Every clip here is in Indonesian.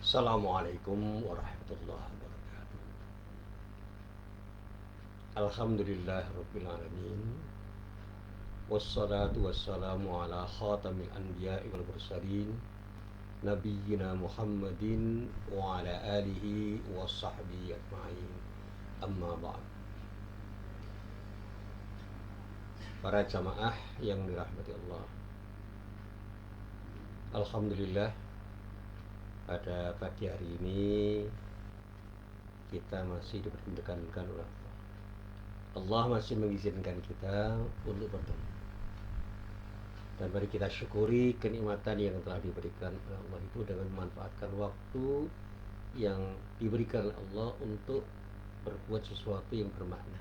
Assalamualaikum warahmatullahi wabarakatuh. Alhamdulillah rabbil alamin. Wassalatu wassalamu ala khatamil anbiya'i wal mursalin nabiyyina Muhammadin wa ala alihi wa sahbihi ajma'in. Amma ba'd. Para jamaah yang dirahmati Allah. Alhamdulillah pada pagi hari ini kita masih dipertemukan oleh Allah. Allah masih mengizinkan kita untuk bertemu. Dan mari kita syukuri kenikmatan yang telah diberikan oleh Allah itu dengan memanfaatkan waktu yang diberikan oleh Allah untuk berbuat sesuatu yang bermakna.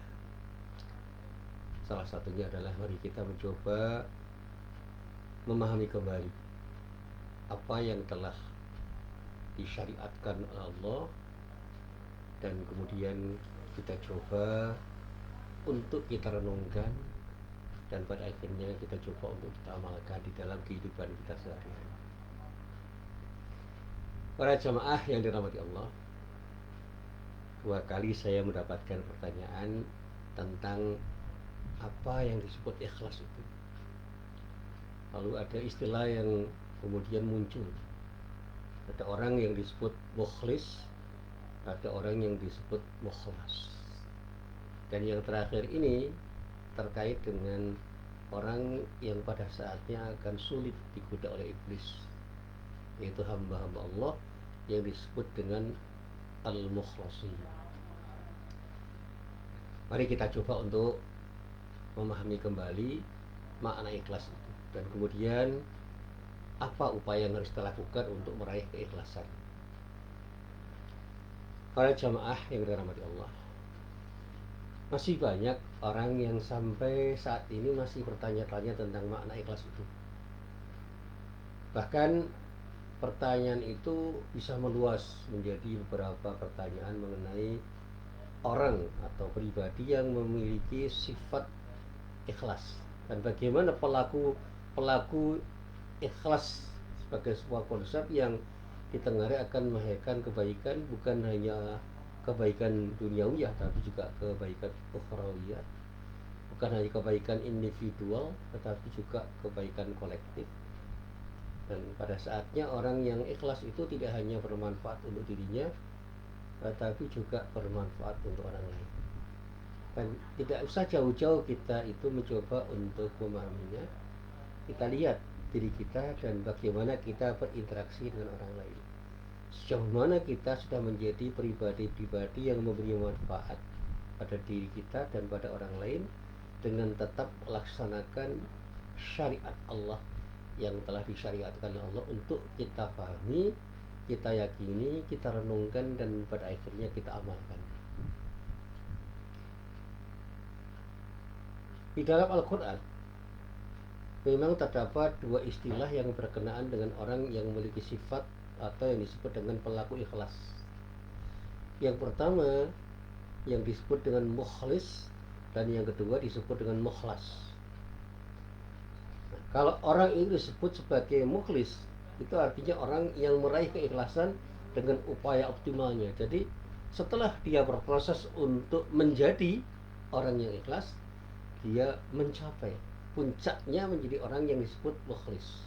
Salah satunya adalah mari kita mencoba memahami kembali apa yang telah disyariatkan oleh Allah, dan kemudian kita coba untuk kita renungkan, dan pada akhirnya kita coba untuk kita amalkan di dalam kehidupan kita sehari-hari. Para jamaah yang dirahmati Allah, 2 kali saya mendapatkan pertanyaan tentang apa yang disebut ikhlas itu. Lalu ada istilah yang kemudian muncul. Ada orang yang disebut mukhlis, ada orang yang disebut mukhlas. Dan yang terakhir ini terkait dengan orang yang pada saatnya akan sulit digoda oleh iblis, yaitu hamba-hamba Allah yang disebut dengan al-mukhlasin. Mari kita coba untuk memahami kembali makna ikhlas itu, dan kemudian apa upaya yang harus kita lakukan untuk meraih keikhlasan. Para jamaah yang dirahmati Allah, masih banyak orang yang sampai saat ini masih bertanya-tanya tentang makna ikhlas itu. Bahkan pertanyaan itu bisa meluas menjadi beberapa pertanyaan mengenai orang atau pribadi yang memiliki sifat ikhlas, dan bagaimana pelaku ikhlas sebagai sebuah konsep yang ditengarai akan melahirkan kebaikan, bukan hanya kebaikan duniawiyah tapi juga kebaikan ukhrawiyah, bukan hanya kebaikan individual tetapi juga kebaikan kolektif. Dan pada saatnya orang yang ikhlas itu tidak hanya bermanfaat untuk dirinya tetapi juga bermanfaat untuk orang lain. Dan tidak usah jauh-jauh kita itu mencoba untuk memahaminya. Kita lihat diri kita dan bagaimana kita berinteraksi dengan orang lain. Sejauh mana kita sudah menjadi pribadi-pribadi yang memberi manfaat pada diri kita dan pada orang lain dengan tetap melaksanakan syariat Allah yang telah disyariatkan oleh Allah untuk kita pahami, kita yakini, kita renungkan, dan pada akhirnya kita amalkan. Di dalam Al-Quran memang terdapat 2 istilah yang berkenaan dengan orang yang memiliki sifat atau yang disebut dengan pelaku ikhlas. Yang pertama yang disebut dengan mukhlis, dan yang kedua disebut dengan mukhlas. Nah, kalau orang ini disebut sebagai mukhlis, itu artinya orang yang meraih keikhlasan dengan upaya optimalnya. Jadi setelah dia berproses untuk menjadi orang yang ikhlas, dia mencapai puncaknya menjadi orang yang disebut mukhlis.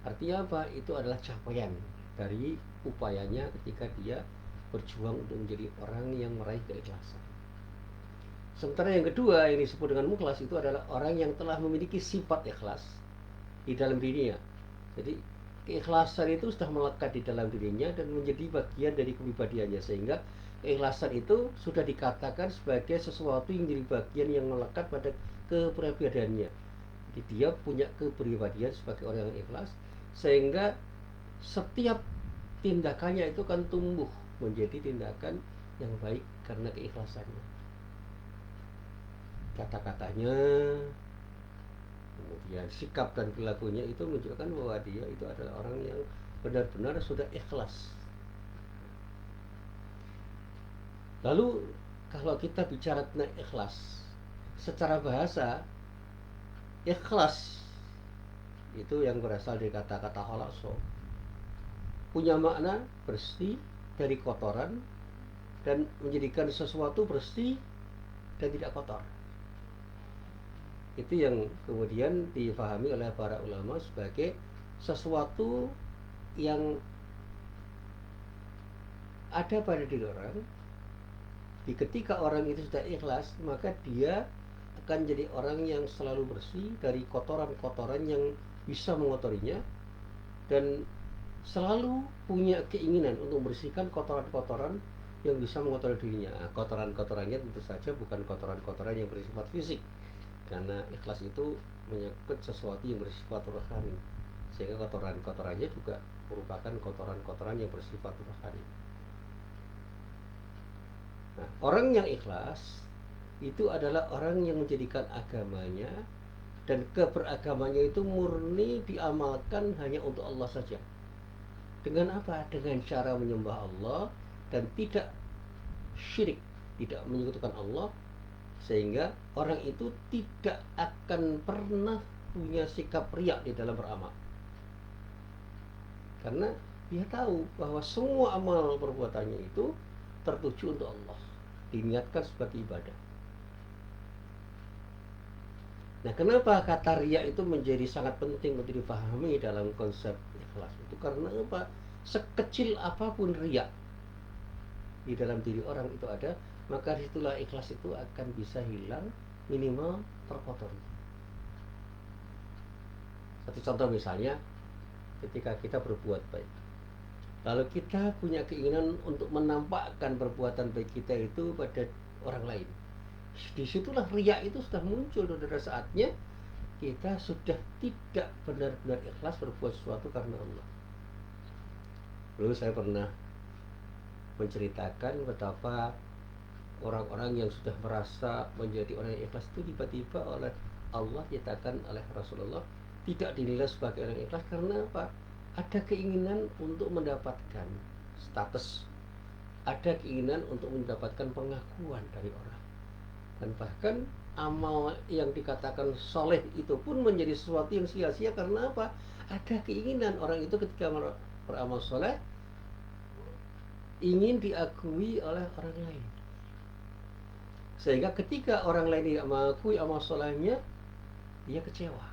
Artinya apa? Itu adalah capaian dari upayanya ketika dia berjuang untuk menjadi orang yang meraih keikhlasan. Sementara yang kedua yang disebut dengan mukhlas itu adalah orang yang telah memiliki sifat ikhlas di dalam dirinya. Jadi keikhlasan itu sudah melekat di dalam dirinya dan menjadi bagian dari kepribadiannya, sehingga keikhlasan itu sudah dikatakan sebagai sesuatu yang jadi bagian yang melekat pada kepribadiannya. Jadi dia punya kepribadian sebagai orang yang ikhlas, sehingga setiap tindakannya itu kan tumbuh menjadi tindakan yang baik karena keikhlasannya. Kata-katanya, kemudian sikap dan perilakunya itu menunjukkan bahwa dia itu adalah orang yang benar-benar sudah ikhlas. Lalu kalau kita bicara tentang ikhlas secara bahasa, ikhlas itu yang berasal dari kata-kata khalaso. punya makna bersih dari kotoran dan menjadikan sesuatu bersih dan tidak kotor. Itu yang kemudian difahami oleh para ulama sebagai sesuatu yang ada pada diri orang. Ketika orang itu sudah ikhlas, maka dia akan jadi orang yang selalu bersih dari kotoran-kotoran yang bisa mengotorinya, dan selalu punya keinginan untuk membersihkan kotoran-kotoran yang bisa mengotori dirinya. Kotoran-kotorannya tentu saja bukan kotoran-kotoran yang bersifat fisik, karena ikhlas itu menyangkut sesuatu yang bersifat rohani, sehingga kotoran-kotorannya juga merupakan kotoran-kotoran yang bersifat rohani. Nah, orang yang ikhlas itu adalah orang yang menjadikan agamanya dan keberagamannya itu murni diamalkan hanya untuk Allah saja. Dengan apa? Dengan cara menyembah Allah dan tidak syirik, tidak menyekutukan Allah, sehingga orang itu tidak akan pernah punya sikap riya di dalam beramal, karena dia tahu bahwa semua amal perbuatannya itu tertuju untuk Allah, diniatkan sebagai ibadah. Nah, kenapa kata riya itu menjadi sangat penting untuk dipahami dalam konsep ikhlas itu? Karena apa? Sekecil apapun riya di dalam diri orang itu ada, maka disitulah ikhlas itu akan bisa hilang, minimal terkotori. Satu contoh misalnya, ketika kita berbuat baik, lalu kita punya keinginan untuk menampakkan perbuatan baik kita itu pada orang lain, disitulah riya itu sudah muncul. Pada saatnya kita sudah tidak benar-benar ikhlas berbuat sesuatu karena Allah. Lalu saya pernah menceritakan betapa orang-orang yang sudah merasa menjadi orang yang ikhlas itu tiba-tiba oleh Allah nyatakan oleh Rasulullah tidak dinilai sebagai orang ikhlas. Karena apa? Ada keinginan untuk mendapatkan status, ada keinginan untuk mendapatkan pengakuan dari orang, dan bahkan amal yang dikatakan soleh itu pun menjadi sesuatu yang sia-sia. Karena apa? Ada keinginan orang itu ketika beramal soleh ingin diakui oleh orang lain, sehingga ketika orang lain tidak mengakui amal solehnya, dia kecewa.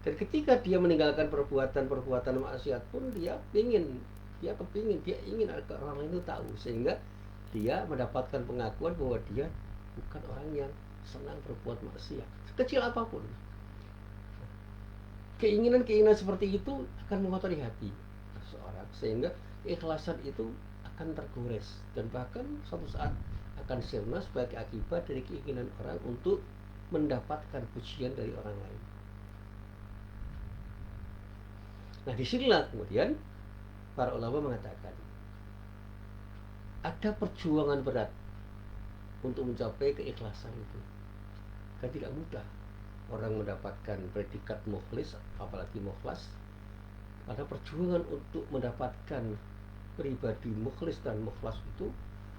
Dan ketika dia meninggalkan perbuatan-perbuatan maksiat pun dia ingin agar orang lain itu tahu, sehingga dia mendapatkan pengakuan bahwa dia bukan orang yang senang berbuat maksiat sekecil apapun. Keinginan-keinginan seperti itu akan mengotori hati seseorang, sehingga keikhlasan itu akan tergores dan bahkan suatu saat akan sirna sebagai akibat dari keinginan orang untuk mendapatkan pujian dari orang lain. Nah, disinilah kemudian para ulama mengatakan ada perjuangan berat untuk mencapai keikhlasan itu. Kan tidak mudah orang mendapatkan predikat mukhlis, apalagi mukhlas. Ada perjuangan untuk mendapatkan pribadi mukhlis dan mukhlas itu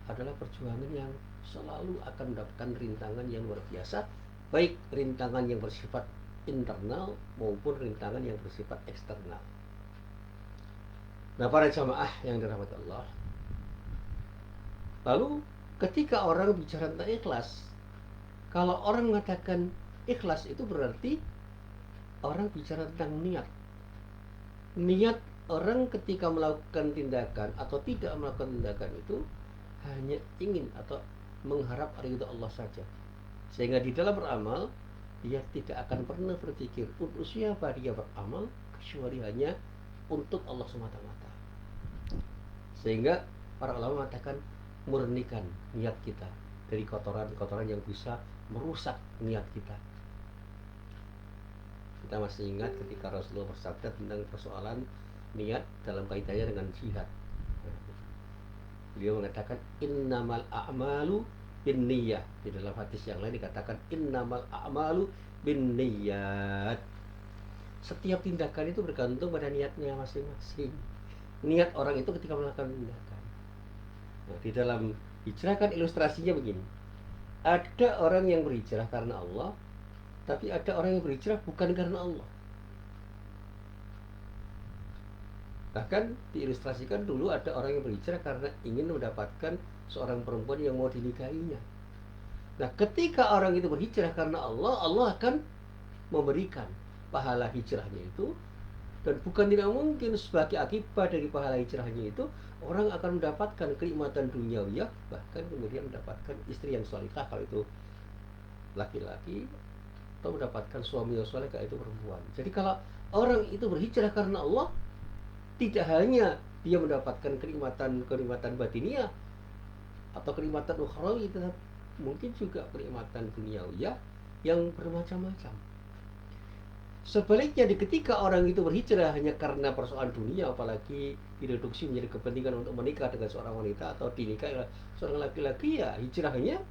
adalah perjuangan yang selalu akan mendapatkan rintangan yang luar biasa, baik rintangan yang bersifat internal maupun rintangan yang bersifat eksternal. Nah, para jamaah yang dirahmati Allah, lalu ketika orang bicara tentang ikhlas, kalau orang mengatakan ikhlas itu berarti orang bicara tentang niat. Niat orang ketika melakukan tindakan atau tidak melakukan tindakan itu hanya ingin atau mengharap ridha Allah saja, sehingga di dalam beramal dia tidak akan pernah berpikir untuk siapa dia beramal kecuali hanya untuk Allah semata-mata. Sehingga para ulama mengatakan murnikan niat kita dari kotoran-kotoran yang bisa merusak niat kita. Kita masih ingat ketika Rasulullah bersabda tentang persoalan niat dalam kaitannya dengan jihad. Beliau mengatakan innamal a'malu binniyah. Di dalam hadis yang lain dikatakan innamal a'malu binniyat. Setiap tindakan itu bergantung pada niatnya masing-masing. Niat orang itu ketika melakukan tindakan. Nah, di dalam hijrah kan ilustrasinya begini. Ada orang yang berhijrah karena Allah, tapi ada orang yang berhijrah bukan karena Allah. Bahkan diilustrasikan dulu ada orang yang berhijrah karena ingin mendapatkan seorang perempuan yang mau dinikahinya. Nah, ketika orang itu berhijrah karena Allah, Allah akan memberikan pahala hijrahnya itu. Dan bukan tidak mungkin sebagai akibat dari pahala hijrahnya itu, orang akan mendapatkan kenikmatan duniawi, bahkan kemudian mendapatkan istri yang salihah kalau itu laki-laki, atau mendapatkan suami yang saleh kalau itu perempuan. Jadi kalau orang itu berhijrah karena Allah, tidak hanya dia mendapatkan kenikmatan batiniah atau kenikmatan ukhrawi, tetapi mungkin juga kenikmatan duniawi yang bermacam-macam. Sebaliknya, ketika orang itu berhijrah hanya karena persoalan dunia, apalagi direduksi menjadi kepentingan untuk menikah dengan seorang wanita atau dinikahi oleh seorang laki-laki, ya hijrahnya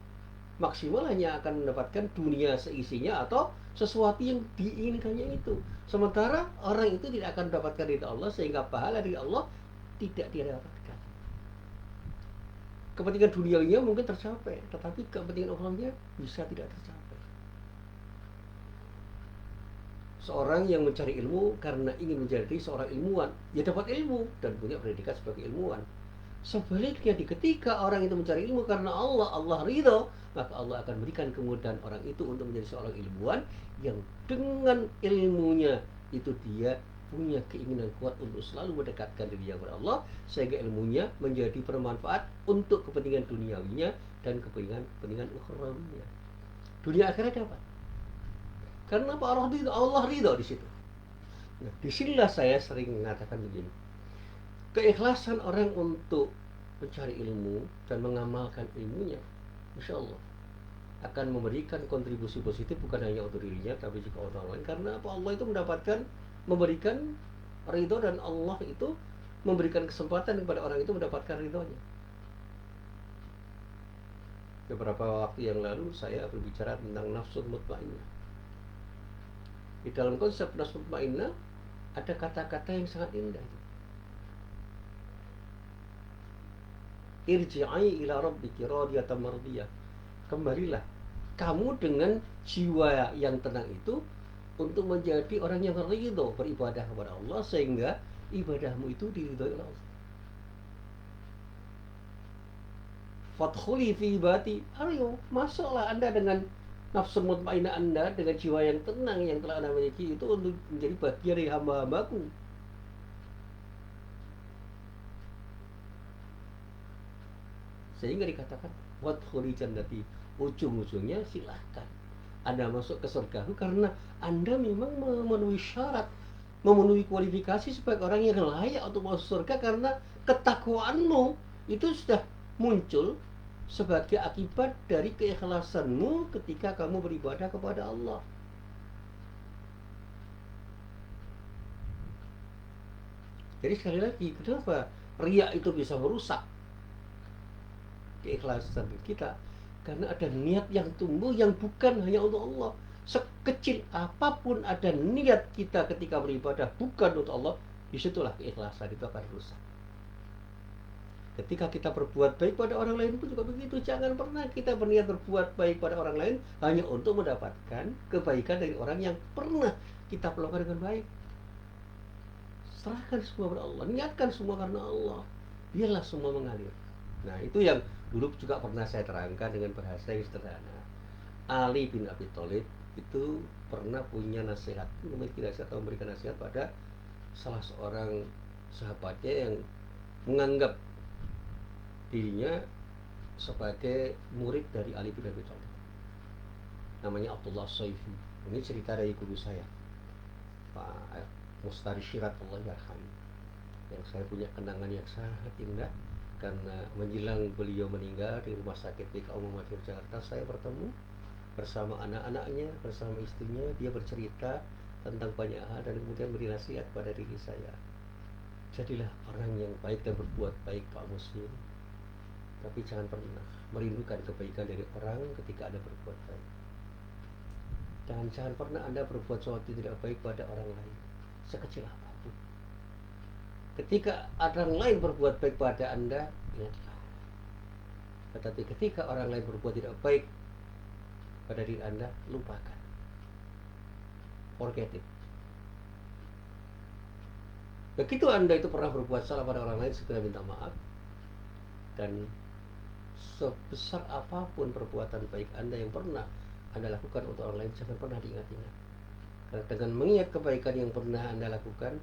maksimal hanya akan mendapatkan dunia seisinya atau sesuatu yang diinginkannya itu. Sementara orang itu tidak akan mendapatkan ridha Allah, sehingga pahala dari Allah tidak dia dapatkan. Kepentingan duniawinya mungkin tercapai, tetapi kepentingan ukhrawiynya bisa tidak tercapai. Seorang yang mencari ilmu karena ingin menjadi seorang ilmuwan, ya dapat ilmu dan punya predikat sebagai ilmuwan. Sebaliknya, ketika orang itu mencari ilmu karena Allah, Allah ridho, maka Allah akan berikan kemudahan orang itu untuk menjadi seorang ilmuwan yang dengan ilmunya itu dia punya keinginan kuat untuk selalu mendekatkan dirinya kepada Allah, sehingga ilmunya menjadi bermanfaat untuk kepentingan duniawinya dan kepentingan ukhrawinya. Dunia akhirat dapat. Karena Allah ridho di situ. Nah, disinilah saya sering mengatakan begini. Keikhlasan orang untuk mencari ilmu dan mengamalkan ilmunya, insya Allah akan memberikan kontribusi positif bukan hanya untuk dirinya, tapi juga orang lain. Karena apa? Allah itu memberikan ridho, dan Allah itu memberikan kesempatan kepada orang itu mendapatkan ridhonya. Beberapa waktu yang lalu saya berbicara tentang nafsul mutmainnah. Di dalam konsep nafsul mutmainnah ada kata-kata yang sangat indah. Irji'i ila rabbiki radiyatan mardiyah. Kembalilah kamu dengan jiwa yang tenang itu untuk menjadi orang yang ridho beribadah kepada Allah, sehingga ibadahmu itu diridhoi oleh Allah. Fadkhuli fi ibati, ayo masuklah Anda dengan nafsu mutmainnah Anda, dengan jiwa yang tenang yang telah Anda miliki itu, untuk menjadi bagian dari hamba-hambaku. Sehingga dikatakan wadkhuli jannati, ujung-ujungnya silahkan Anda masuk ke surgaku, karena Anda memang memenuhi syarat, memenuhi kualifikasi sebagai orang yang layak untuk masuk surga, karena ketakwaanmu itu sudah muncul sebagai akibat dari keikhlasanmu ketika kamu beribadah kepada Allah. Jadi sekali lagi, kenapa riya itu bisa merusak keikhlasan kita? Karena ada niat yang tumbuh yang bukan hanya untuk Allah. Sekecil apapun ada niat kita ketika beribadah bukan untuk Allah, disitulah keikhlasan itu akan rusak. Ketika kita berbuat baik pada orang lain pun juga begitu. Jangan pernah kita berniat berbuat baik pada orang lain hanya untuk mendapatkan kebaikan dari orang yang pernah kita perlakukan dengan baik. Serahkan semua pada Allah, niatkan semua karena Allah, biarlah semua mengalir. Nah, itu yang dulu juga pernah saya terangkan dengan bahasa yang sederhana. Ali bin Abi Thalib itu pernah punya nasihat, memiliki nasihat atau memberikan nasihat pada salah seorang sahabatnya yang menganggap dirinya sebagai murid dari Ali bin Abi Thalib. Namanya Abdullah Saifi. Ini cerita dari guru saya, Pak Mustarsyirat Allah yarham, yang saya punya kenangan yang sangat indah. Karena menjelang beliau meninggal di rumah sakit BK Muhammadiyah Jakarta, saya bertemu bersama anak-anaknya, bersama istrinya. Dia bercerita tentang banyak hal dan kemudian beri nasihat pada diri saya. Jadilah orang yang baik dan berbuat baik, Pak Muslim. Tapi jangan pernah merindukan kebaikan dari orang ketika Anda berbuat baik. Dan jangan pernah Anda berbuat sesuatu tidak baik pada orang lain, sekecil apapun. Ketika orang lain berbuat baik pada Anda, ingatlah. Tetapi ketika orang lain berbuat tidak baik pada diri Anda, lupakan. Forget it. Begitu Anda itu pernah berbuat salah pada orang lain, segera minta maaf. Dan sebesar apapun perbuatan baik Anda yang pernah Anda lakukan untuk orang lain, jangan pernah diingat-ingat. Karena dengan mengingat kebaikan yang pernah Anda lakukan,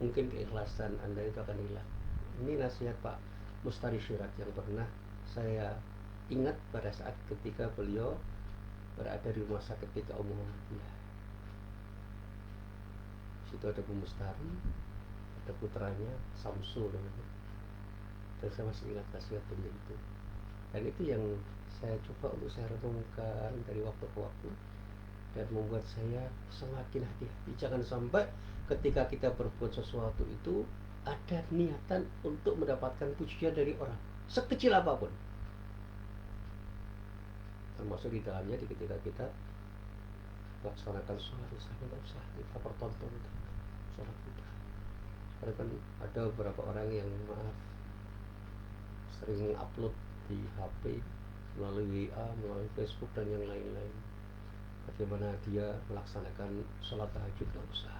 mungkin keikhlasan Anda itu akan hilang. Ini nasihat Pak Mustari Syirat yang pernah saya ingat pada saat ketika beliau berada di rumah sakit PKU Muhammadiyah. Situ ada Bu Mustari, ada putranya Samsul namanya. Dan saya masih ingat nasihat beliau itu. Dan itu yang saya coba untuk saya renungkan dari waktu ke waktu, dan membuat saya semakin hati-hati. Jangan sampai ketika kita berbuat sesuatu itu ada niatan untuk mendapatkan pujian dari orang, sekecil apapun. Termasuk di dalamnya ketika kita melaksanakan sholat, misalnya nggak usah kita pertontonkan sholat kita. Karena kan ada beberapa orang yang maaf sering upload di HP melalui WA, melalui Facebook dan yang lain-lain. Bagaimana dia melaksanakan sholat tahajud, nggak usah.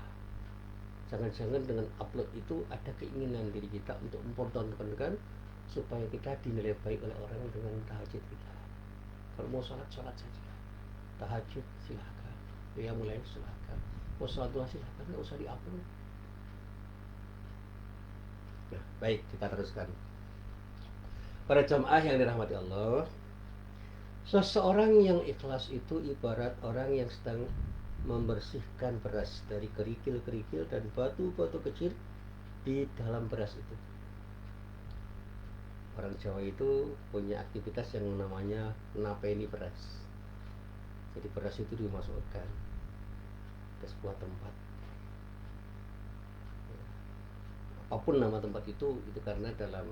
Jangan-jangan dengan upload itu ada keinginan diri kita untuk mempertontonkan supaya kita dinilai baik oleh orang dengan tahajud kita. Kalau mau sholat saja, tahajud silahkan, ya mulai silahkan, mau sholat dua silahkan, nggak usah diupload. Nah, baik, kita teruskan. Para jamaah yang dirahmati Allah, seseorang yang ikhlas itu ibarat orang yang sedang membersihkan beras dari kerikil-kerikil dan batu-batu kecil di dalam beras itu. Orang Jawa itu punya aktivitas yang namanya napeni beras. Jadi beras itu dimasukkan ke sebuah tempat. Apapun nama tempat itu karena dalam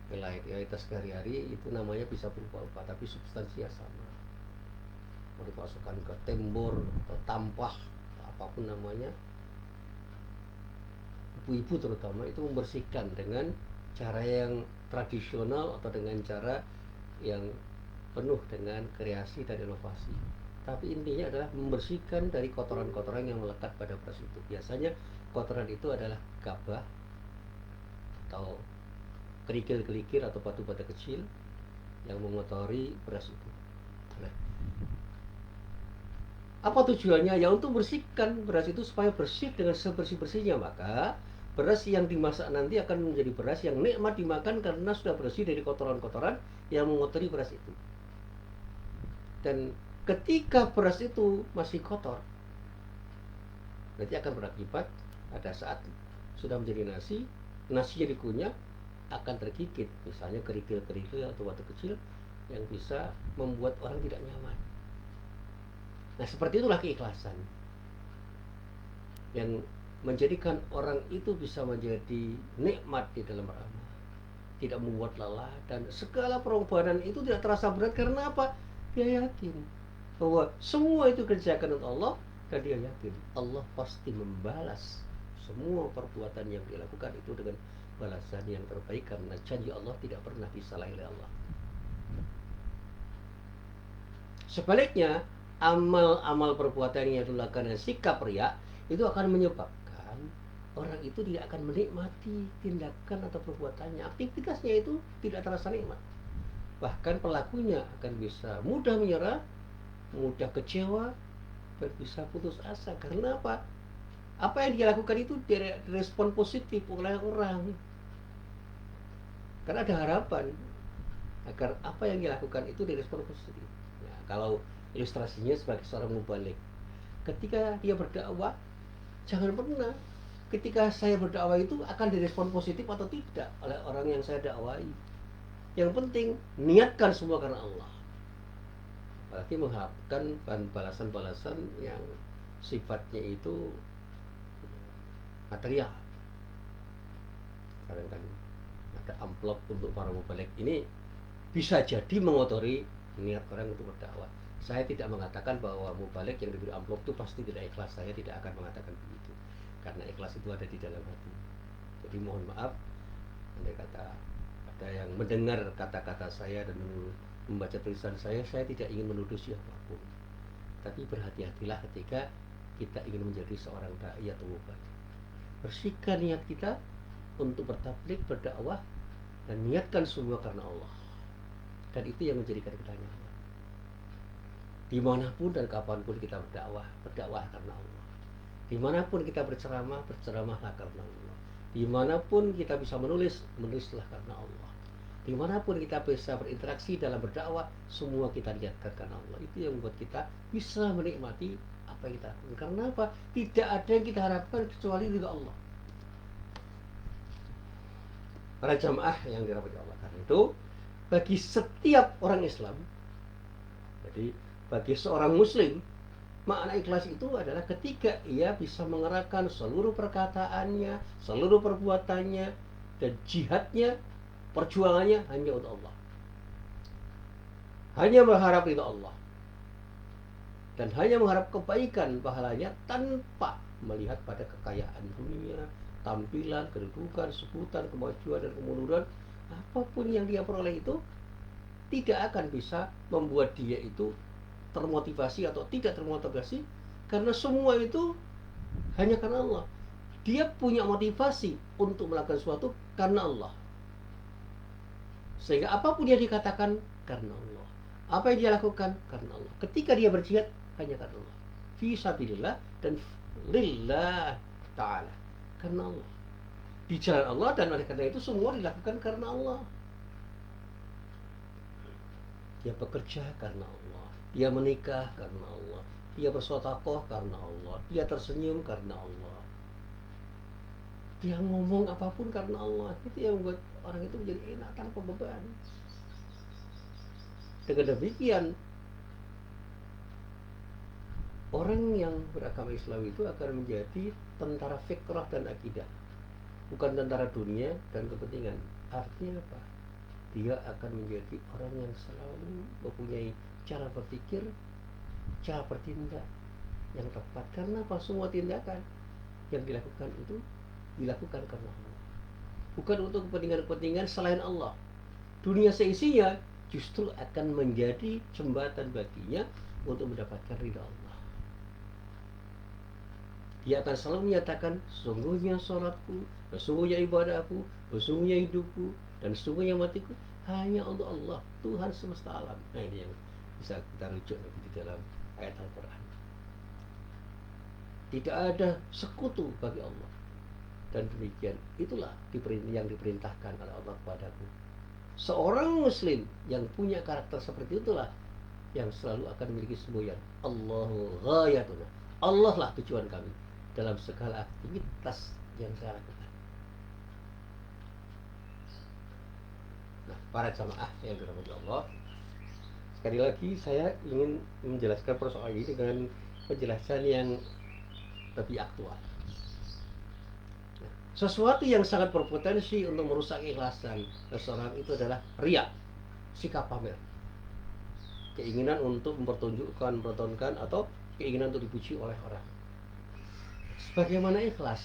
realitas sehari-hari itu namanya bisa berubah-ubah, tapi substansinya sama. Mau dimasukkan ke tembor atau tampah, apapun namanya, ibu-ibu terutama itu membersihkan dengan cara yang tradisional atau dengan cara yang penuh dengan kreasi dan inovasi. Tapi intinya adalah membersihkan dari kotoran-kotoran yang melekat pada beras itu. Biasanya kotoran itu adalah gabah atau kerikil-kerikil atau batu-batu kecil yang mengotori beras itu. Nah, apa tujuannya? Ya untuk bersihkan beras itu supaya bersih dengan sebersih-bersihnya. Maka beras yang dimasak nanti akan menjadi beras yang nikmat dimakan karena sudah bersih dari kotoran-kotoran yang mengotori beras itu. Dan ketika beras itu masih kotor, nanti akan berakibat pada saat sudah menjadi nasi, nasinya dikunyah akan tergigit, misalnya kerikil-kerikil atau batu kecil yang bisa membuat orang tidak nyaman. Nah, seperti itulah keikhlasan yang menjadikan orang itu bisa menjadi nikmat di dalam beramal, tidak membuat lelah, dan segala pengorbanan itu tidak terasa berat. Karena apa? Dia yakin bahwa semua itu kerjakan untuk Allah, dan dia yakin Allah pasti membalas semua perbuatan yang dilakukan itu dengan balasan yang terbaik, karena janji Allah tidak pernah disalahi oleh Allah. Sebaliknya, amal-amal perbuatan yang dilakukan dengan sikap riya itu akan menyebabkan orang itu tidak akan menikmati tindakan atau perbuatannya. Aktivitasnya itu tidak terasa nikmat. Bahkan pelakunya akan bisa mudah menyerah, mudah kecewa, dan bisa putus asa. Karena apa? Apa yang dia lakukan itu direspon positif oleh orang. Karena ada harapan agar apa yang dilakukan itu direspon positif. Nah, kalau ilustrasinya sebagai seorang mubalik, ketika dia berdakwah, jangan pernah ketika saya berdakwah itu akan direspon positif atau tidak oleh orang yang saya dakwai. Yang penting niatkan semua karena Allah. Berarti mengharapkan balasan-balasan yang sifatnya itu material. Karena kan ada amplop untuk para mubalik ini bisa jadi mengotori niat orang untuk berdakwah. Saya tidak mengatakan bahwa mubalik yang diberi amplop itu pasti tidak ikhlas. Saya tidak akan mengatakan begitu, karena ikhlas itu ada di dalam hati. Jadi mohon maaf andai kata ada yang mendengar kata-kata saya dan membaca tulisan saya tidak ingin menuduh siapapun. Tapi berhati-hatilah ketika kita ingin menjadi seorang dai atau mubalik. Bersihkan niat kita untuk bertablik, berdakwah, dan niatkan semua karena Allah. Dan itu yang menjadikan kita nyaman. Dimanapun dan kapanpun kita berdakwah, berdakwah karena Allah. Dimanapun kita berceramah, berceramahlah karena Allah. Dimanapun kita bisa menulis, menulislah karena Allah. Dimanapun kita bisa berinteraksi dalam berdakwah, semua kita niatkan karena Allah. Itu yang membuat kita bisa menikmati apa yang kita lakukan. Karena apa? Tidak ada yang kita harapkan kecuali ridha Allah. Para jamaah yang dirahmati Allah, karena itu bagi setiap orang Islam, jadi bagi seorang muslim, makna ikhlas itu adalah ketika ia bisa mengerahkan seluruh perkataannya, seluruh perbuatannya, dan jihadnya, perjuangannya hanya untuk Allah. Hanya berharap ridha Allah. Dan hanya mengharap kebaikan pahalanya tanpa melihat pada kekayaan dunia, tampilan, kedudukan, sebutan, kemajuan, dan kemunduran. Apapun yang dia peroleh itu tidak akan bisa membuat dia itu termotivasi atau tidak termotivasi, karena semua itu hanya karena Allah. Dia punya motivasi untuk melakukan sesuatu karena Allah, sehingga apapun yang dikatakan karena Allah, apa yang dia lakukan karena Allah. Ketika dia berjihad hanya karena Allah, fi sabilillah dan lillah ta'ala, karena Allah, di jalan Allah. Dan oleh karena itu semua dilakukan karena Allah. Dia bekerja karena Allah, dia menikah karena Allah, dia bersedekah karena Allah, dia tersenyum karena Allah, dia ngomong apapun karena Allah. Itu yang membuat orang itu menjadi enak tanpa beban. Dengan demikian, orang yang beragama Islam itu akan menjadi tentara fikrah dan akidah, bukan tentara dunia dan kepentingan. Artinya apa? Dia akan menjadi orang yang selalu mempunyai cara berpikir, cara bertindak yang tepat. Karena apa? Semua tindakan yang dilakukan itu dilakukan karena Allah, bukan untuk kepentingan-kepentingan selain Allah. Dunia seisinya justru akan menjadi jembatan baginya untuk mendapatkan ridha Allah. Dia akan selalu menyatakan, sesungguhnya sholatku, sesungguhnya ibadahku, sesungguhnya hidupku, dan sesungguhnya matiku hanya untuk Allah, Tuhan semesta alam. Nah, ini yang bisa kita rujuk di dalam ayat Al-Quran. Tidak ada sekutu bagi Allah. Dan demikian itulah yang diperintahkan oleh Allah kepadaku. Seorang muslim yang punya karakter seperti itulah yang selalu akan memiliki semboyan, Allahu ghayatuna, Allah lah tujuan kami dalam segala aktivitas yang saya lakukan. Nah, para jamaah yang dirahmati Allah, sekali lagi saya ingin menjelaskan persoalan ini dengan penjelasan yang lebih aktual. Nah, sesuatu yang sangat berpotensi untuk merusak ikhlasan seseorang itu adalah riya, sikap pamer, keinginan untuk mempertontonkan atau keinginan untuk dipuji oleh orang. Sebagaimana ikhlas,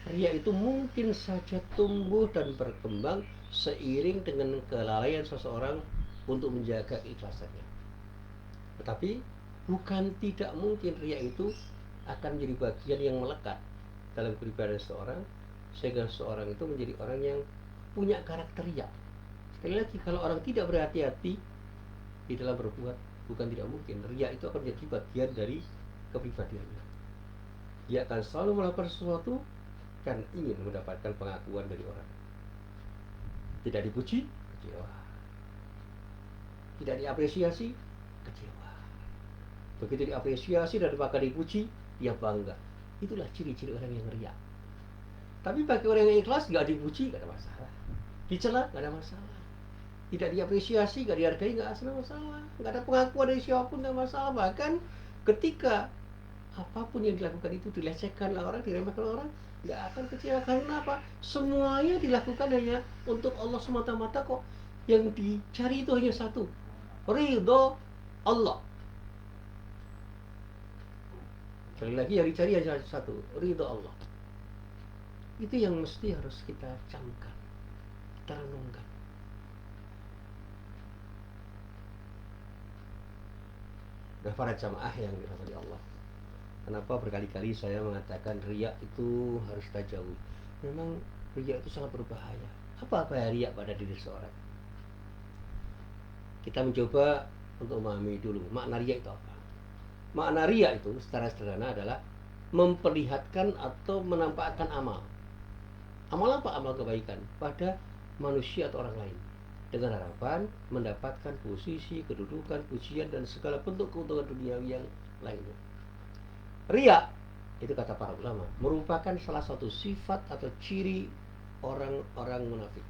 riya itu mungkin saja tumbuh dan berkembang seiring dengan kelalaian seseorang untuk menjaga keikhlasannya. Tetapi bukan tidak mungkin riya itu akan menjadi bagian yang melekat dalam kepribadian seseorang, sehingga seseorang itu menjadi orang yang punya karakter riya. Sekali lagi, kalau orang tidak berhati-hati di dalam berbuat, bukan tidak mungkin riya itu akan menjadi bagian dari kepribadiannya. Dia akan selalu melakukan sesuatu karena ingin mendapatkan pengakuan dari orang. Tidak dipuji, kecewa. Tidak diapresiasi, kecewa. Begitu diapresiasi dan bahkan dipuji, dia bangga. Itulah ciri-ciri orang yang riya. Tapi bagi orang yang ikhlas, gak dipuji gak ada masalah, dicela gak ada masalah, tidak diapresiasi, gak dihargai, gak ada masalah, gak ada pengakuan dari siapapun, gak masalah. Bahkan ketika apapun yang dilakukan itu dilecehkan oleh orang, diremehkan oleh orang, gak akan kecewa. Karena apa? Semuanya dilakukan hanya untuk Allah semata-mata kok. Yang dicari itu hanya satu, ridho Allah. Sekali lagi, yang dicari hanya satu, ridho Allah. Itu yang mesti harus kita camkan, kita renungkan. Nah, para jamaah yang dirahmati Allah, Kenapa berkali-kali saya mengatakan riya itu harus kita jauhi. Memang riya itu sangat berbahaya. Apa riya pada diri seorang? Kita mencoba untuk memahami dulu makna riya itu apa. Makna riya itu secara sederhana adalah memperlihatkan atau menampakkan amal. Amal apa? Amal kebaikan pada manusia atau orang lain, dengan harapan mendapatkan posisi, kedudukan, pujian, dan segala bentuk keuntungan duniawi yang lainnya. Riya, itu kata para ulama, merupakan salah satu sifat atau ciri orang-orang munafik.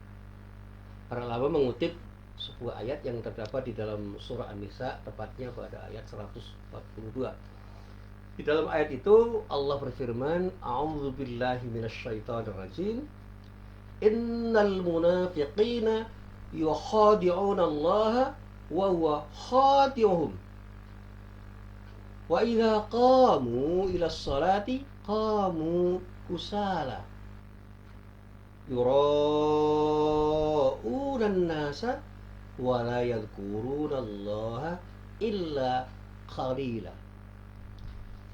Para ulama mengutip sebuah ayat yang terdapat di dalam surah An-Nisa, tepatnya pada ayat 142. Di dalam ayat itu Allah berfirman, "A'udzubillahi minasyaitonirrajim. Innal munafiqina yukhadi'una Allah wa huwa khadi'uhum. Wa idza qamu ila sholati qamu kusala. Yura'una an-nasa wa la yadhkuruna Allah illa qalila."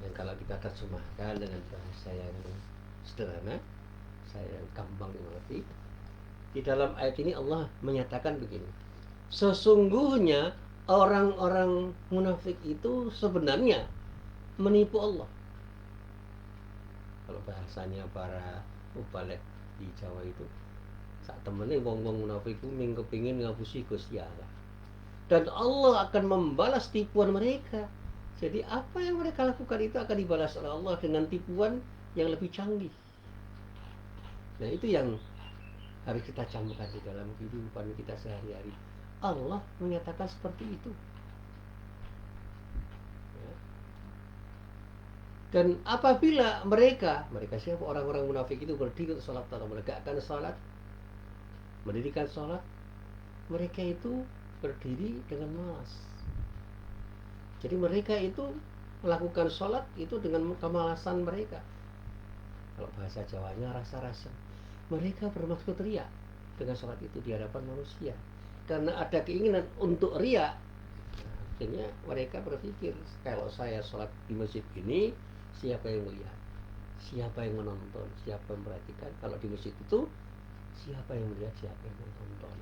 Dan kalau kita terjemahkan dengan bahasa yang sederhana, saya gampang dimengerti, di dalam ayat ini Allah menyatakan begini: sesungguhnya orang-orang munafik itu sebenarnya menipu Allah. Kalau bahasanya para mubalek di Jawa itu, sak temennya wong-wong munafik itu kepingin ngapusi Gusti Allah, dan Allah akan membalas tipuan mereka. Jadi apa yang mereka lakukan itu akan dibalas oleh Allah dengan tipuan yang lebih canggih. Nah, itu yang harus kita camkan di dalam kehidupan kita sehari-hari. Allah menyatakan seperti itu. Ya. Dan apabila mereka siapa, orang-orang munafik itu berdiri untuk sholat atau menegakkan sholat, mendirikan sholat, mereka itu berdiri dengan malas. Jadi mereka itu melakukan sholat itu dengan kemalasan mereka. Kalau bahasa Jawanya rasa-rasa. Mereka bermaksud riya dengan sholat itu di hadapan manusia, karena ada keinginan untuk riya. Akhirnya mereka berpikir, kalau saya sholat di masjid ini, siapa yang melihat, siapa yang menonton, siapa yang memperhatikan? Kalau di masjid itu, siapa yang melihat, siapa yang menonton?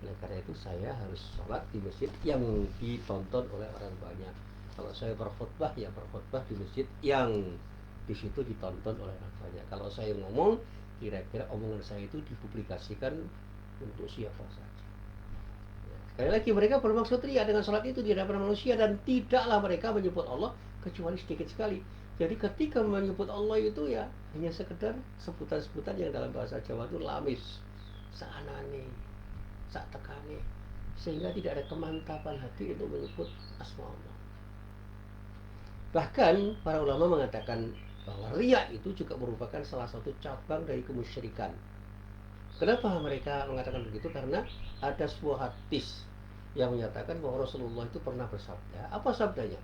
Nah, karena itu saya harus sholat di masjid yang ditonton oleh orang banyak. Kalau saya berkhutbah, ya berkhutbah di masjid yang di situ ditonton oleh orang banyak. Kalau saya ngomong, kira-kira omongan saya itu dipublikasikan untuk siapa saja. Ya, sekali lagi mereka bermaksud riya dengan sholat itu di hadapan manusia, dan tidaklah mereka menyebut Allah kecuali sedikit sekali. Jadi ketika menyebut Allah itu ya hanya sekedar sebutan-sebutan yang dalam bahasa Jawa itu lamis, saanane, sak tekane, sehingga tidak ada kemantapan hati untuk menyebut asma Allah. Bahkan para ulama mengatakan bahwa riya itu juga merupakan salah satu cabang dari kemusyrikan. Kenapa mereka mengatakan begitu? Karena ada sebuah hadis yang menyatakan bahwa Rasulullah itu pernah bersabda. Apa sabdanya?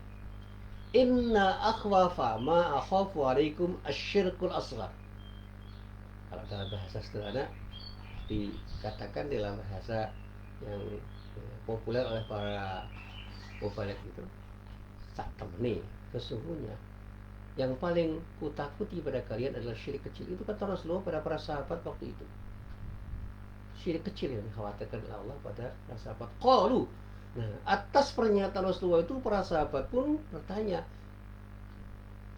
Inna akhwafa ma akhafu alaikum asyirkul asghar. Kalau dalam bahasa sederhana dikatakan dalam bahasa yang populer oleh para mubalek itu, sak temene, sesungguhnya yang paling kutakuti pada kalian adalah syirik kecil. Itu kata Rasulullah pada para sahabat waktu itu. Syirik kecil yang dikhawatirkan oleh Allah pada para sahabat. Qalu. Nah, atas pernyataan Rasulullah itu para sahabat pun bertanya.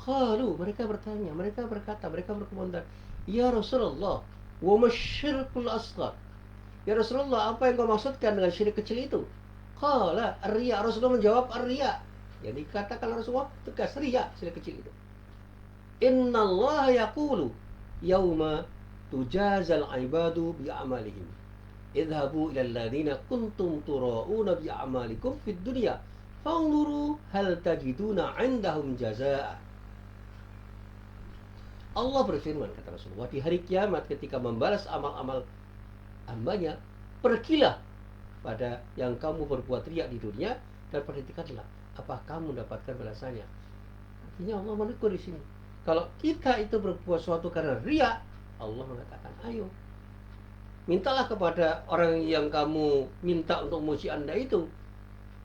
Qalu, mereka bertanya, mereka berkata, mereka berkomentar, ya Rasulullah, wa masyirkul asghar. Ya Rasulullah, apa yang kau maksudkan dengan syirik kecil itu? Qala ar-riya. Rasulullah menjawab ar-riya. Yang dikatakan Rasulullah tegas, riya, syirik kecil itu. Innallaha yaqulu yauma tujazal ibadu bi'amalihim. Idhabu ilal ladzina kuntum tura'una bi'amalikum fid dunya. Fanzuru hal tajiduna 'indahum jazaa'a. Allah berfirman, kata Rasulullah, di hari kiamat ketika membalas amal-amal hambanya, pergilah pada yang kamu berbuat riya di dunia dan perhatikanlah apa kamu mendapatkan balasannya. Artinya Allah menegur di sini. Kalau kita itu berbuat sesuatu karena riya, Allah mengatakan, ayo mintalah kepada orang yang kamu minta untuk memuji Anda itu,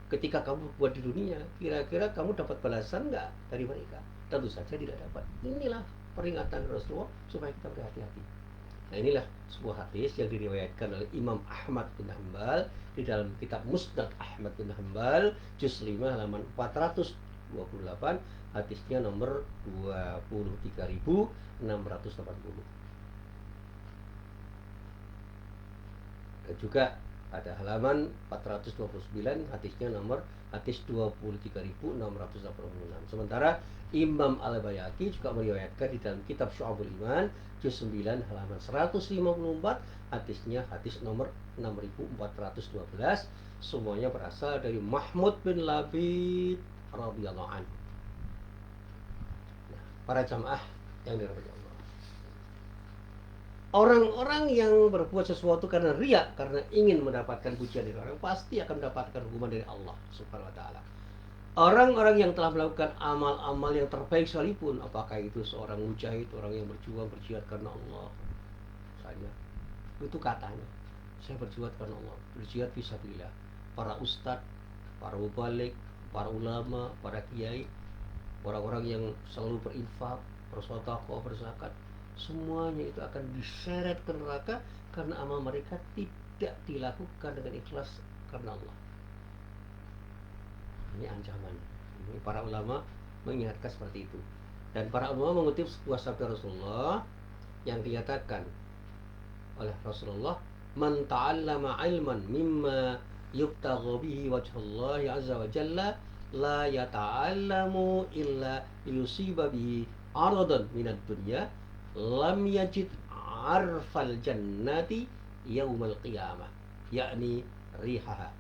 ketika kamu buat di dunia, kira-kira kamu dapat balasan nggak dari mereka? Tentu saja tidak dapat. Inilah peringatan Rasulullah supaya kita berhati-hati. Nah, inilah sebuah hadis yang diriwayatkan oleh Imam Ahmad bin Hambal di dalam kitab Musnad Ahmad bin Hambal juz 5 halaman 428, hadisnya nomor 23.680. Dan juga pada halaman 429 hadisnya nomor hadis 23.686. Sementara Imam Al-Baihaqi juga meriwayatkan di dalam kitab Syu'abul Iman juz 9 halaman 154, hadisnya hadis nomor 6412. Semuanya berasal dari Mahmud bin Labid radhiyallahu anhu. Nah, para jamaah yang dirahmati Allah, orang-orang yang berbuat sesuatu karena riya, karena ingin mendapatkan pujian dari orang, pasti akan mendapatkan hukuman dari Allah Subhanahu wa taala. Orang-orang yang telah melakukan amal-amal yang terbaik sekalipun, apakah itu seorang mujahid, orang yang berjuang berjihad karena Allah saja, itu katanya saya berjihad karena Allah, berjihad fisabilillah. Para ustadz, para mubalik, para ulama, para kiai, orang-orang yang selalu berinfak, bersedekah, berzakat, semuanya itu akan diseret ke neraka karena amal mereka tidak dilakukan dengan ikhlas karena Allah. Ini ancaman. Ini para ulama mengingatkan seperti itu. Dan para ulama mengutip sebuah sabda Rasulullah yang dinyatakan oleh Rasulullah, "Man ta'allama 'ilman mimma yubtagha bihi wajhallahi 'azza wa jalla la yata'allamu illa yusiba bihi 'aradan minad dunya lam yajid 'arfal jannati yaumal qiyamah." Yakni rihaha.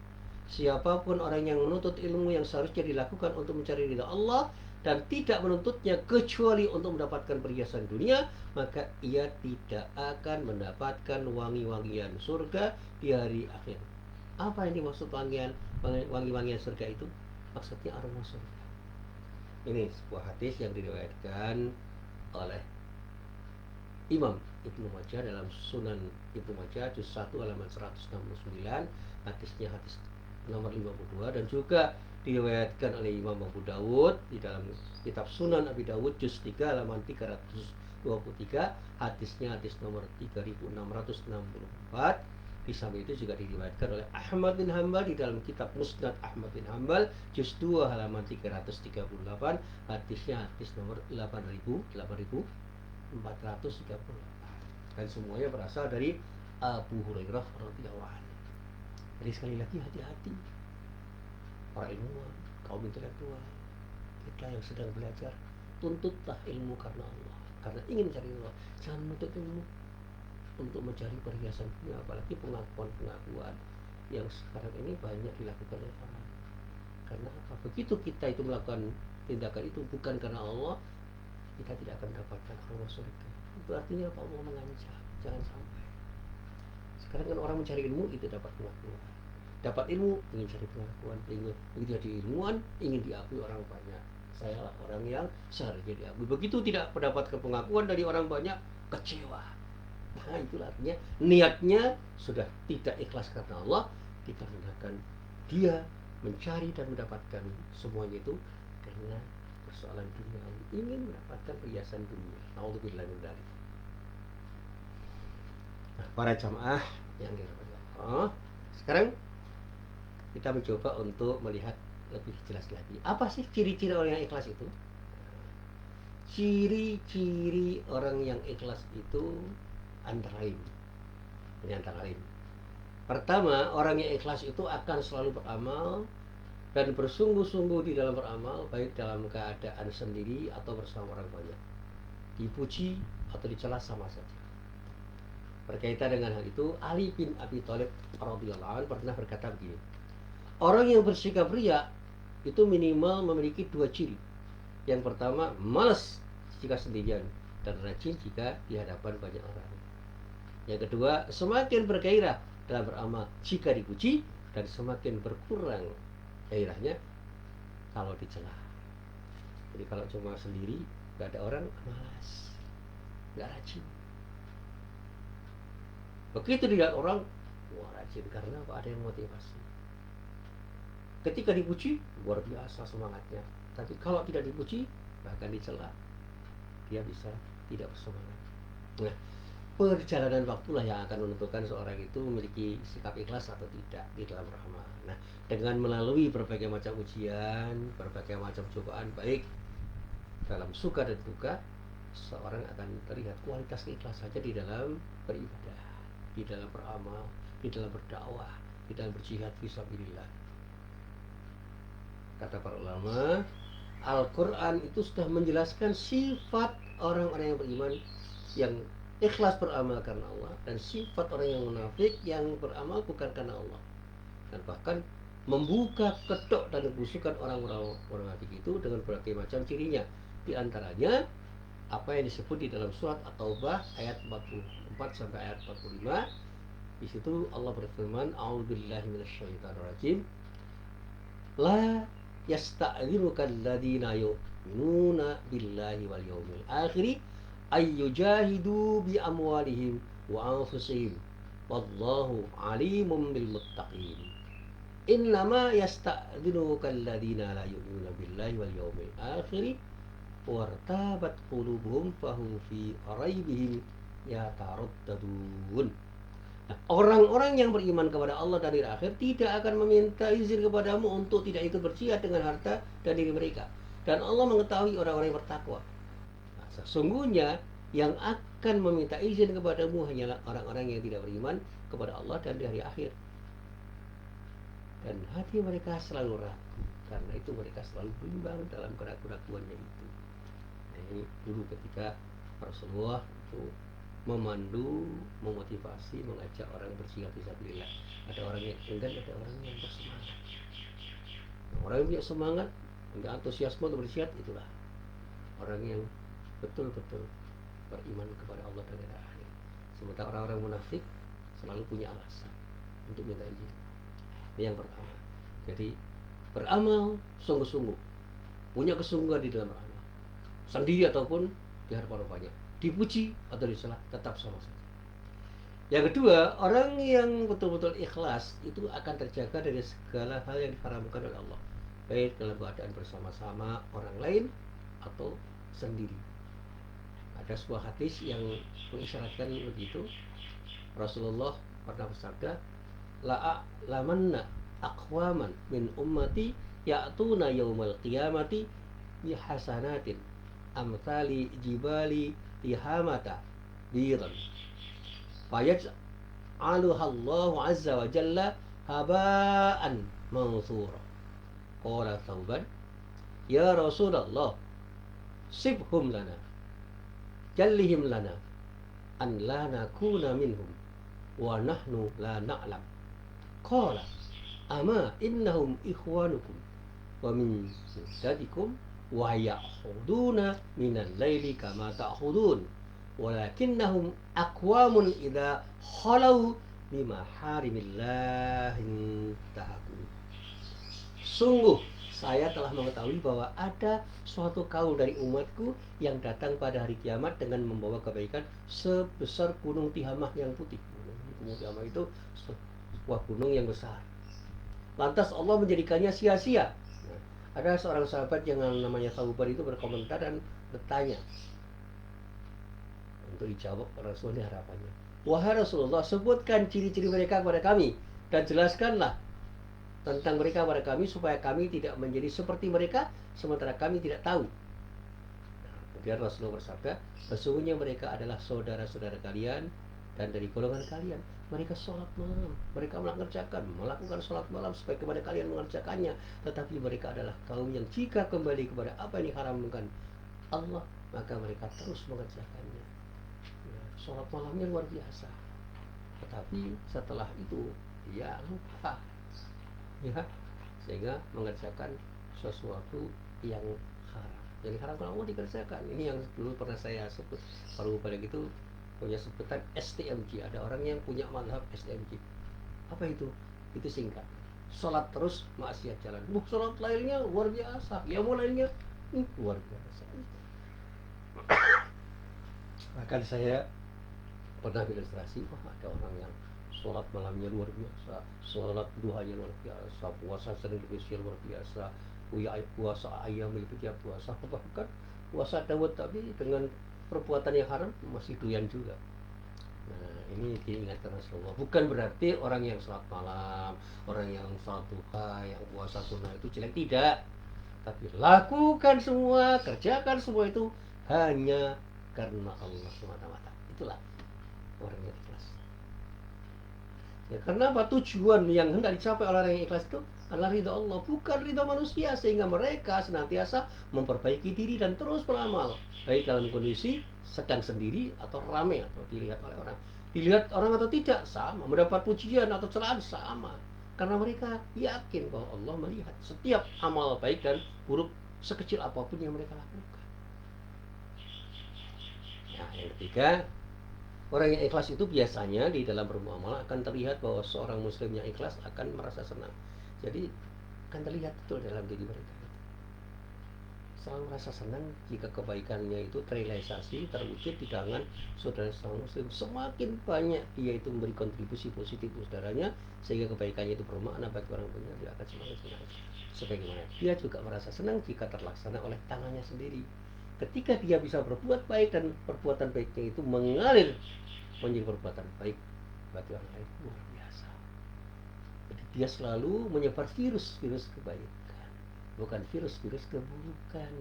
Siapapun orang yang menuntut ilmu yang seharusnya dilakukan untuk mencari ridha Allah dan tidak menuntutnya kecuali untuk mendapatkan perhiasan dunia, maka ia tidak akan mendapatkan wangi-wangian surga di hari akhir. Apa yang dimaksud wangi-wangian surga itu? Maksudnya aroma surga. Ini sebuah hadis yang diriwayatkan oleh Imam Ibnu Majah dalam Sunan Ibnu Majah juz 1 halaman 169, hadisnya hadis nomor 52, dan juga diriwayatkan oleh Imam Abu Dawud di dalam kitab Sunan Abi Dawud juz 3 halaman 323, hadisnya hadis nomor 3664. Di samping itu juga diriwayatkan oleh Ahmad bin Hambal di dalam kitab Musnad Ahmad bin Hambal juz 2 halaman 338, hadisnya hadis nomor 8438, dan semuanya berasal dari Abu Hurairah radhiyallahu anhu. Jadi sekali lagi, hati-hati para ilmuwan, kaum intelektual, kita yang sedang belajar, tuntutlah ilmu karena Allah, karena ingin mencari Allah. Jangan menuntut ilmu untuk mencari perhiasan dunia, apalagi pengakuan-pengakuan yang sekarang ini banyak dilakukan oleh orang. Karena apa? Begitu kita itu melakukan tindakan itu bukan karena Allah, kita tidak akan mendapatkan aroma surga. Itu artinya apa? Allah mengancam, jangan sampai. Sekarang kan orang mencari ilmu itu dapat pengakuan, dapat ilmu ingin cari pengakuan, begitu jadi ilmuwan ingin diakui orang banyak. Saya lah orang yang seharusnya diakui. Begitu tidak mendapatkan pengakuan dari orang banyak, kecewa. Nah, itulah artinya niatnya sudah tidak ikhlas karena Allah, dikarenakan dia mencari dan mendapatkan semuanya itu karena persoalan dunia, ingin mendapatkan perhiasan dunia. Nauzubillah min dzalik. Nah, para jamaah yang dirahmati Allah, sekarang kita mencoba untuk melihat lebih jelas lagi. Apa sih ciri-ciri orang yang ikhlas itu? Ciri-ciri orang yang ikhlas itu antara lain. Ini antara lain. Pertama, orang yang ikhlas itu akan selalu beramal dan bersungguh-sungguh di dalam beramal, baik dalam keadaan sendiri atau bersama orang banyak. Dipuji atau dicela sama saja. Berkaitan dengan hal itu, Ali bin Abi Thalib radhiyallahu anhu pernah berkata begini, orang yang bersikap riya itu minimal memiliki dua ciri. Yang pertama, malas jika sendirian dan rajin jika di hadapan banyak orang. Yang kedua, semakin bergairah dalam beramal jika dipuji dan semakin berkurang gairahnya kalau dicela. Jadi kalau cuma sendiri, gak ada orang, malas, gak rajin. Begitu dilihat orang, wah rajin, karena apa? Ada yang motivasi. Ketika dipuji, luar biasa semangatnya. Tapi kalau tidak dipuji, bahkan dicela, dia bisa tidak bersemangat. Nah, perjalanan waktulah yang akan menentukan seorang itu memiliki sikap ikhlas atau tidak di dalam beramal. Nah, dengan melalui berbagai macam ujian, berbagai macam cobaan, baik dalam suka dan duka, seorang akan terlihat kualitas keikhlasannya di dalam beribadah, di dalam beramal, di dalam berdakwah, di dalam berjihad fisabilillah. Kata para ulama, Al-Quran itu sudah menjelaskan sifat orang-orang yang beriman yang ikhlas beramal karena Allah, dan sifat orang yang munafik yang beramal bukan karena Allah. Dan bahkan membuka kedok dan kebusukan orang-orang munafik itu dengan berbagai macam cirinya. Di antaranya apa yang disebut di dalam surat At-Taubah ayat 44 sampai ayat 45. Di situ Allah berfirman, "A'udzubillahi minasyaitonirrajim. La yasta'dzinuka alladziina yu'minuuna billahi wal yawmil akhir ayyujahidu bi amwalihim wa anfusihim wallahu alimun bil muttaqin. Innama yasta'dzinuka alladziina la yu'minuuna billahi wal yawmil akhir wartabat qulubuhum fahum fi raibihim yataraddadun." Orang-orang yang beriman kepada Allah dan hari akhir tidak akan meminta izin kepadamu untuk tidak ikut berjihad dengan harta dan diri mereka. Dan Allah mengetahui orang-orang yang bertakwa. Nah, sesungguhnya yang akan meminta izin kepadamu hanyalah orang-orang yang tidak beriman kepada Allah dan di hari akhir. Dan hati mereka selalu ragu. Karena itu mereka selalu bimbang dalam keraguan-keraguannya itu. Nah, ini dulu ketika Rasulullah itu memandu, memotivasi, mengajak orang berjihad fisabilillah. Ada orang yang enggan, ada orang yang bersemangat. Nah, orang yang punya semangat, punya antusiasme untuk berjihad, itulah orang yang betul-betul beriman kepada Allah dan hari akhir. Sementara orang-orang munafik selalu punya alasan untuk minta izin. Ini yang pertama. Jadi beramal sungguh-sungguh, punya kesungguhan di dalam beramal, sendiri ataupun di hadapan orang banyak, dipuji atau dicela, tetap sama saja. Yang kedua, orang yang betul-betul ikhlas itu akan terjaga dari segala hal yang diharamkan oleh Allah, baik dalam keadaan bersama-sama orang lain atau sendiri. Ada sebuah hadis yang mengisyaratkan begitu. Rasulullah pernah bersabda, lamanna aqwaman min ummati ya'tuna yaumal qiyamati bi hasanatin amthali jibali tihamata biran fayaj'aluha Allah azza wa jalla haba'an mansura. Qala Thawban, ya Rasulullah, sibhum lana, jallihim lana, an la nakuna minhum wa nahnu la na'lam. Qala ama innahum ikhwanukum wa min sudadikum wa ya'khuduna minal laili kama ta'khudun walakinnahum aqwamun idza khalau bima harimillahi tahaku. Sungguh saya telah mengetahui bahwa ada suatu kaum dari umatku yang datang pada hari kiamat dengan membawa kebaikan sebesar gunung Tihamah yang putih. Gunung Tihamah itu sebuah gunung yang besar. Lantas Allah menjadikannya sia-sia. Nah, ada seorang sahabat yang namanya Thawban itu berkomentar dan bertanya untuk dijawab Rasul di harapannya. Wahai Rasulullah, sebutkan ciri-ciri mereka kepada kami dan jelaskanlah tentang mereka kepada kami supaya kami tidak menjadi seperti mereka sementara kami tidak tahu. Nah, kemudian Rasulullah bersabda, sesungguhnya mereka adalah saudara-saudara kalian dan dari golongan kalian. Mereka sholat malam, mereka melakukan sholat malam sebagaimana kalian mengerjakannya. Tetapi mereka adalah kaum yang jika kembali kepada apa yang diharamkan Allah, maka mereka terus mengerjakannya. Ya, sholat malamnya luar biasa, tetapi setelah itu dia lupa, ya, sehingga mengerjakan sesuatu yang haram. Yang diharamkan Allah dikerjakan. Ini yang dulu pernah saya sebut. Kalau pada itu punya sebutan STMJ. Ada orang yang punya mazhab STMJ. Apa itu? Itu singkat. Sholat terus, maksiat jalan. Sholat lainnya luar biasa. Ya mulainya luar biasa. Bahkan saya pernah ilustrasi, ada orang yang sholat malamnya luar biasa, sholat duhanya luar biasa, puasa Senin Kamis luar biasa, puasa ayam itu dia puasa, bahkan puasa Dawud tapi dengan perbuatan yang haram masih doyan juga. Nah, ini diingatkan Rasulullah. Bukan berarti orang yang sholat malam, orang yang sholat duha, yang puasa sunnah itu jelek, tidak. Tapi lakukan semua, kerjakan semua itu hanya karena Allah semata-mata. Itulah orang yang ikhlas. Ya, karena apa? Tujuan yang hendak dicapai oleh orang yang ikhlas itu adalah ridha Allah, bukan ridha manusia, sehingga mereka senantiasa memperbaiki diri dan terus beramal, baik dalam kondisi sedang sendiri atau ramai atau dilihat oleh orang. Dilihat orang atau tidak sama, mendapat pujian atau celaan sama, karena mereka yakin bahwa Allah melihat setiap amal baik dan buruk sekecil apapun yang mereka lakukan. Nah, yang ketiga, orang yang ikhlas itu biasanya di dalam bermuamalah akan terlihat bahwa seorang muslim yang ikhlas akan merasa senang. Jadi akan terlihat betul dalam diri mereka. Selalu merasa senang jika kebaikannya itu terrealisasi, terwujud di tangan saudara seorang muslim. Semakin banyak dia itu memberi kontribusi positif saudaranya, sehingga kebaikannya itu bermakna bagi orang punya, dia akan semakin senang. Sebagaimana dia juga merasa senang jika terlaksana oleh tangannya sendiri. Ketika dia bisa berbuat baik dan perbuatan baiknya itu mengalir menjadi perbuatan baik bagi orang lain, luar biasa. Jadi dia selalu menyebar virus kebaikan, bukan virus keburukan.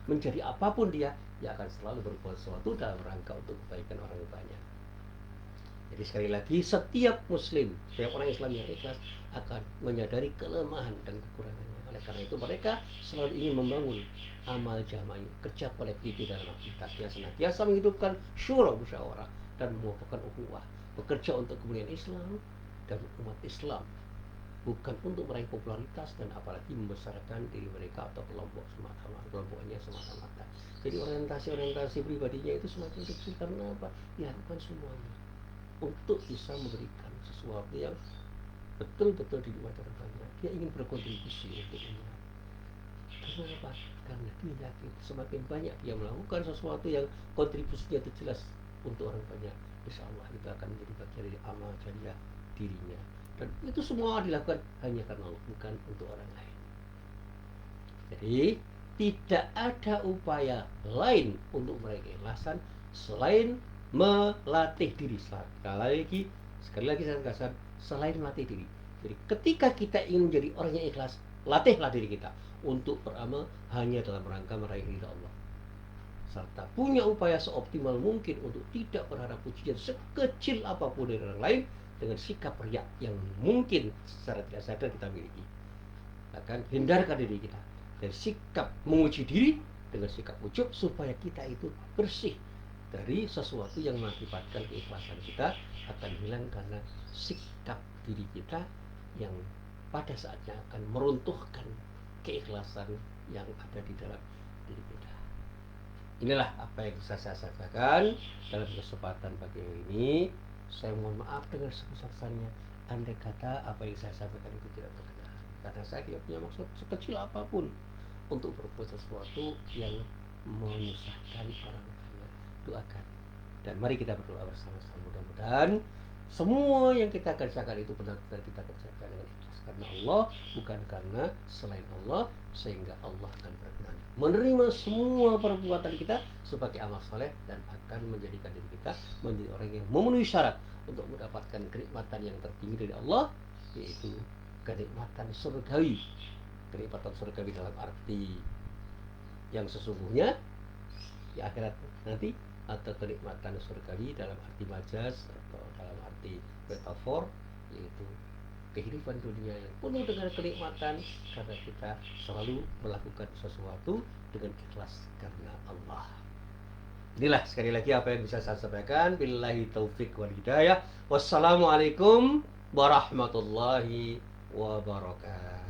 Menjadi apapun dia akan selalu berbuat sesuatu dalam rangka untuk kebaikan orang banyak. Jadi sekali lagi, setiap muslim, setiap orang Islam yang ikhlas akan menyadari kelemahan dan kekurangannya. Oleh karena itu mereka selalu ingin membangun amal jamaah, kerja kolektif di dalam aktivitas. Dia senantiasa menghidupkan syura musyawarah dan menguatkan ukhuwah, bekerja untuk kemuliaan Islam dan umat Islam, bukan untuk meraih popularitas dan apalagi membesarkan diri mereka atau kelompoknya semata-mata. Jadi orientasi pribadinya itu semakin kecil. Karena apa? Dilakukan semuanya untuk bisa memberikan sesuatu yang betul-betul dinikmati orang banyak. Dia ingin berkontribusi untuk umat. Karena apa? Karena dia yakin semakin banyak dia melakukan sesuatu yang kontribusinya itu jelas untuk orang banyak, insya Allah itu akan menjadi bagian dari amal jariah dirinya. Dan itu semua dilakukan hanya karena Allah, bukan untuk orang lain. Jadi tidak ada upaya lain untuk meraih keikhlasan selain melatih diri. Sekali lagi saya tegaskan, selain melatih diri. Jadi ketika kita ingin menjadi orang yang ikhlas, latihlah diri kita untuk beramal hanya dalam rangka meraih ridha Allah, serta punya upaya seoptimal mungkin untuk tidak berharap pujian sekecil apapun dari orang lain, dengan sikap riya yang mungkin secara tidak sadar kita miliki. Bahkan hindarkan diri kita dari sikap menguji diri dengan sikap ujub, supaya kita itu bersih dari sesuatu yang mengakibatkan keikhlasan kita akan hilang, karena sikap diri kita yang pada saatnya akan meruntuhkan keikhlasan yang ada di dalam diri kita. Inilah apa yang bisa saya sampaikan dalam kesempatan pagi ini. Saya mohon maaf dengan sebesar-besarnya andai kata apa yang saya sampaikan itu tidak berkenan, karena saya tidak punya maksud sekecil apapun untuk berbuat sesuatu yang menyusahkan orang banyak. Doakan dan mari kita berdoa bersama-sama, mudah-mudahan semua yang kita kerjakan itu benar-benar kita kerjakan dengan ikhlas karena Allah, bukan karena selain Allah, sehingga Allah akan berkenan menerima semua perbuatan kita sebagai amal soleh dan akan menjadikan diri kita menjadi orang yang memenuhi syarat untuk mendapatkan kenikmatan yang tertinggi dari Allah, yaitu kenikmatan surgawi. Kenikmatan surgawi dalam arti yang sesungguhnya di akhirat nanti, atau kenikmatan surgawi dalam arti majaz atau dalam arti metafor, yaitu kehidupan dunia yang penuh dengan kenikmatan karena kita selalu melakukan sesuatu dengan ikhlas karena Allah. Inilah sekali lagi apa yang bisa saya sampaikan. Billahi taufik wal hidayah. Wassalamualaikum warahmatullahi wabarakatuh.